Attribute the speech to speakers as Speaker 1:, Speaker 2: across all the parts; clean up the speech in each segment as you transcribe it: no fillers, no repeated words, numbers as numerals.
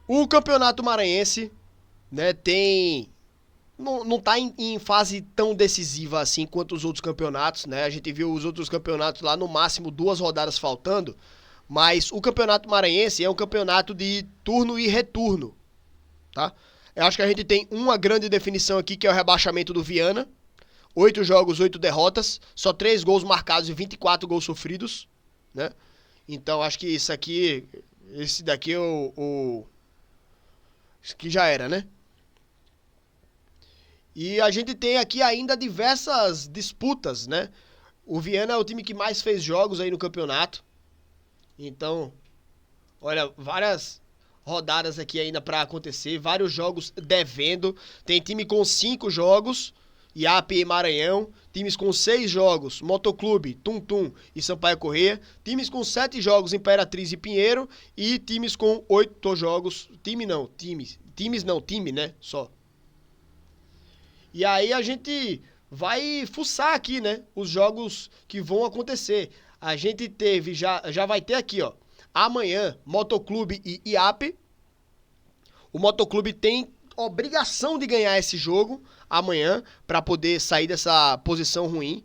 Speaker 1: O Campeonato Maranhense, né, não tá em fase tão decisiva assim quanto os outros campeonatos, né? A gente viu os outros campeonatos lá no máximo 2 rodadas faltando, mas o Campeonato Maranhense é um campeonato de turno e retorno, tá? Eu acho que a gente tem uma grande definição aqui que é o rebaixamento do Viana. 8 jogos, 8 derrotas, só 3 gols marcados e 24 gols sofridos, né? Então acho que esse daqui é isso aqui já era, né? E a gente tem aqui ainda diversas disputas, né? O Viana é o time que mais fez jogos aí no campeonato. Então, olha, várias rodadas aqui ainda pra acontecer, vários jogos devendo. Tem time com 5 jogos, IAP e Maranhão. Times com 6 jogos, Motoclube, Tum Tum e Sampaio Corrêa. Times com 7 jogos, Imperatriz e Pinheiro. E times com 8 jogos, time, né? Só. E aí a gente vai fuçar aqui, né? Os jogos que vão acontecer. A gente teve, já vai ter aqui, ó. Amanhã, Motoclube e IAP. O Motoclube tem obrigação de ganhar esse jogo amanhã para poder sair dessa posição ruim.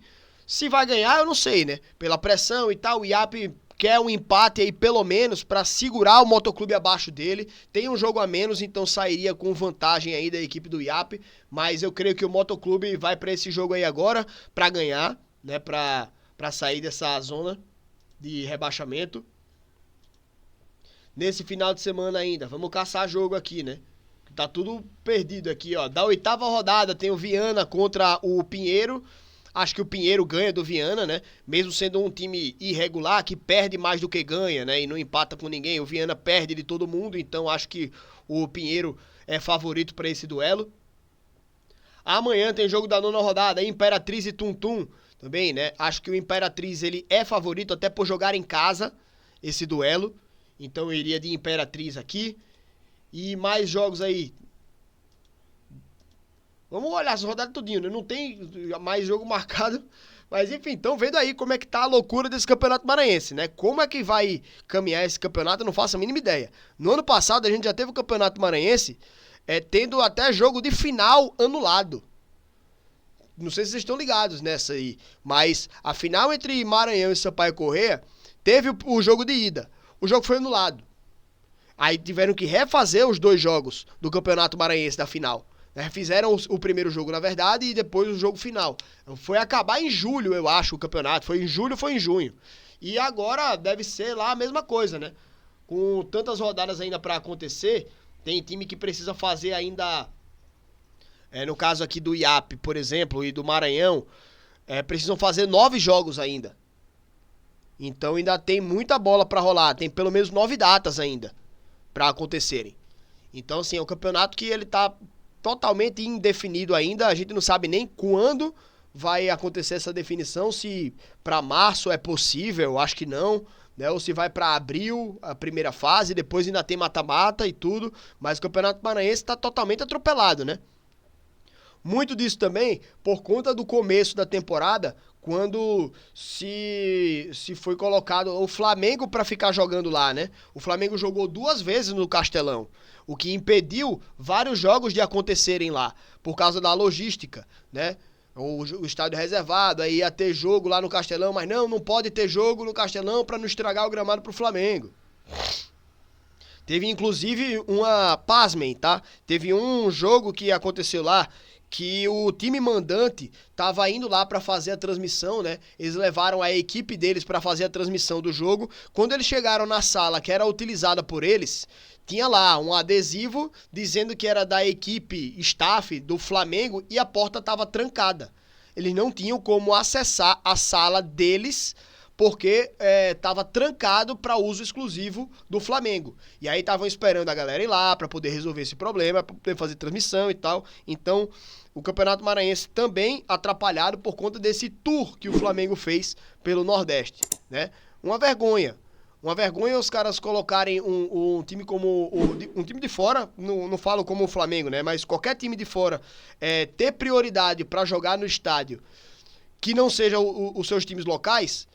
Speaker 1: Se vai ganhar, eu não sei, né? Pela pressão e tal, o IAP quer um empate aí pelo menos para segurar o Motoclube abaixo dele. Tem um jogo a menos, então sairia com vantagem aí da equipe do IAP, mas eu creio que o Motoclube vai para esse jogo aí agora para ganhar, né, para sair dessa zona de rebaixamento. Nesse final de semana ainda, vamos caçar jogo aqui, né? Tá tudo perdido aqui, ó. Da 8ª rodada tem o Viana contra o Pinheiro. Acho que o Pinheiro ganha do Viana, né? Mesmo sendo um time irregular, que perde mais do que ganha, né? E não empata com ninguém. O Viana perde de todo mundo, então acho que o Pinheiro é favorito para esse duelo. Amanhã tem jogo da 9ª rodada, Imperatriz e Tum Tum. Também, né? Acho que o Imperatriz ele é favorito até por jogar em casa esse duelo. Então eu iria de Imperatriz aqui. E mais jogos aí. Vamos olhar essa rodada tudinho, né? Não tem mais jogo marcado. Mas enfim, então vendo aí como é que tá a loucura desse Campeonato Maranhense, né? Como é que vai caminhar esse campeonato, eu não faço a mínima ideia. No ano passado a gente já teve o Campeonato Maranhense tendo até jogo de final anulado. Não sei se vocês estão ligados nessa aí. Mas a final entre Maranhão e Sampaio Corrêa teve o jogo de ida. O jogo foi anulado. Aí tiveram que refazer os 2 jogos do Campeonato Maranhense da final. Fizeram o primeiro jogo, na verdade, e depois o jogo final. Foi acabar em julho, eu acho, o campeonato. Foi em julho, foi em junho. E agora deve ser lá a mesma coisa, né? Com tantas rodadas ainda pra acontecer, tem time que precisa fazer ainda. No caso aqui do IAP, por exemplo, e do Maranhão, precisam fazer 9 jogos ainda. Então ainda tem muita bola pra rolar. Tem pelo menos 9 datas ainda pra acontecerem. Então, assim, é um campeonato que ele tá totalmente indefinido ainda. A gente não sabe nem quando vai acontecer essa definição. Se para março é possível, acho que não. Né? Ou se vai para abril, a primeira fase, depois ainda tem mata-mata e tudo. Mas o Campeonato Maranhense está totalmente atropelado, né? Muito disso também por conta do começo da temporada, quando se foi colocado o Flamengo para ficar jogando lá, né? O Flamengo jogou 2 vezes no Castelão, o que impediu vários jogos de acontecerem lá, por causa da logística, né? O estádio reservado, aí ia ter jogo lá no Castelão, mas não pode ter jogo no Castelão para não estragar o gramado pro Flamengo. Teve inclusive pasmem, tá? Teve um jogo que aconteceu lá que o time mandante tava indo lá para fazer a transmissão, né? Eles levaram a equipe deles para fazer a transmissão do jogo. Quando eles chegaram na sala que era utilizada por eles, tinha lá um adesivo dizendo que era da equipe staff do Flamengo e a porta tava trancada. Eles não tinham como acessar a sala deles porque estava trancado para uso exclusivo do Flamengo. E aí estavam esperando a galera ir lá para poder resolver esse problema, para poder fazer transmissão e tal. Então, o Campeonato Maranhense também atrapalhado por conta desse tour que o Flamengo fez pelo Nordeste, né? Uma vergonha. Uma vergonha os caras colocarem um time como um time de fora, não falo como o Flamengo, né? Mas qualquer time de fora ter prioridade para jogar no estádio que não seja os seus times locais.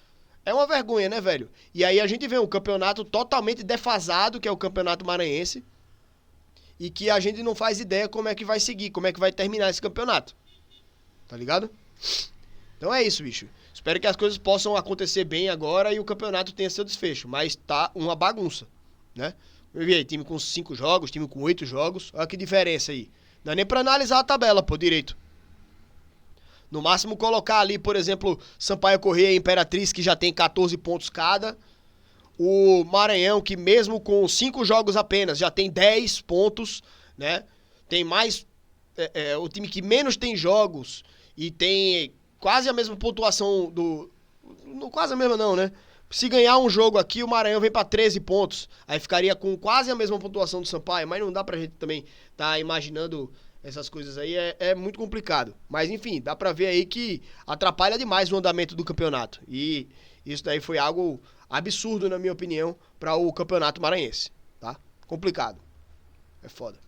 Speaker 1: É uma vergonha, né, velho? E aí a gente vê um campeonato totalmente defasado, que é o Campeonato Maranhense, e que a gente não faz ideia como é que vai seguir, como é que vai terminar esse campeonato. Tá ligado? Então é isso, bicho. Espero que as coisas possam acontecer bem agora e o campeonato tenha seu desfecho. Mas tá uma bagunça, né? Eu vi aí, time com 5 jogos, time com 8 jogos. Olha que diferença aí. Não é nem pra analisar a tabela, pô, direito. No máximo colocar ali, por exemplo, Sampaio Corrêa e Imperatriz, que já tem 14 pontos cada. O Maranhão, que mesmo com 5 jogos apenas, já tem 10 pontos, né? Tem mais... o time que menos tem jogos e tem quase a mesma pontuação do... Não, quase a mesma não, né? Se ganhar um jogo aqui, o Maranhão vem pra 13 pontos. Aí ficaria com quase a mesma pontuação do Sampaio, mas não dá pra gente também tá imaginando essas coisas aí, é muito complicado. Mas enfim, dá pra ver aí que atrapalha demais o andamento do campeonato. E isso daí foi algo absurdo, na minha opinião, para o campeonato maranhense, tá? Complicado. É foda.